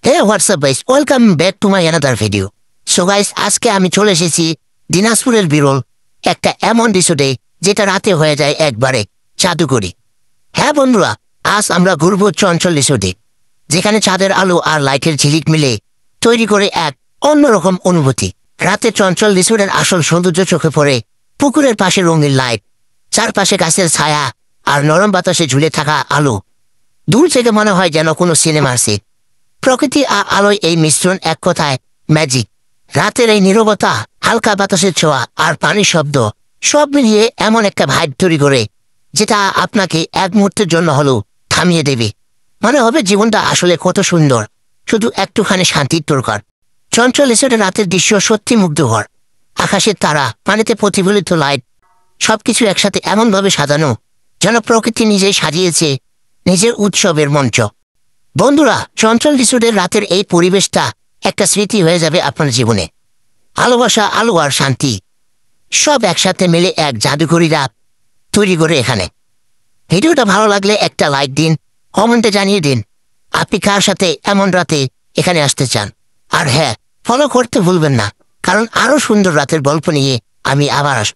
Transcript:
Hey WhatsApp guys, welcome back to my another video. So guys, আজকে আমি চলে এসেছি দিনাজপুরের বিরল একটা এমন রিসোর্টে যেটা রাতে হয়ে যায় একবারে জাদুকরি। হ্যাঁ বন্ধুরা, আজ আমরা ঘুরবো চঞ্চল রিসোর্টে, যেখানে চাঁদের আলো আর লাইটের ঝিলিক মিলে তৈরি করে এক অন্যরকম অনুভূতি। রাতে চঞ্চল রিসোর্টের আসল সৌন্দর্য চোখে পড়ে পুকুরের পাশে রঙিন লাইট, চারপাশে গাছের ছায়া আর নরম বাতাসে ঝুলে থাকা আলো। দূর থেকে মনে হয় যেন কোনো সিনেমার সিট। প্রকৃতি আর আলোয় এই মিশ্রণ এক কথায় ম্যাজিক। রাতের এই নীরবতা, হালকা বাতাসের ছোঁয়া আর পানির শব্দ সব মিলিয়ে এমন একটা ভাইব তৈরি করে, যেটা আপনাকে এক মুহূর্তের জন্য হলেও থামিয়ে দেবে। মনে হবে জীবনটা আসলে কত সুন্দর, শুধু একটুখানি শান্তির দরকার। চঞ্চল রিসোর্টের রাতের দৃশ্য সত্যি মুগ্ধকর। আকাশের তারা, পানিতে প্রতিফলিত লাইট, সবকিছু একসাথে এমনভাবে সাজানো যেন প্রকৃতি নিজেই সাজিয়েছে নিজের উৎসবের মঞ্চ। বন্ধুরা, চঞ্চল রিসোর্টের রাতের এই পরিবেশটা একটা স্মৃতি হয়ে যাবে আপনার জীবনে। ভালোবাসা, আলো আর শান্তি সব একসাথে মিলে এক জাদুকরি রাত তৈরি করে এখানে। ভিডিওটা ভালো লাগলে একটা লাইক দিন, কমেন্টে জানিয়ে দিন আপনি কার সাথে এমন রাতে এখানে আসতে চান। আর হ্যাঁ, ফলো করতে ভুলবেন না, কারণ আরো সুন্দর রাতের গল্প নিয়ে আমি আবার আসব।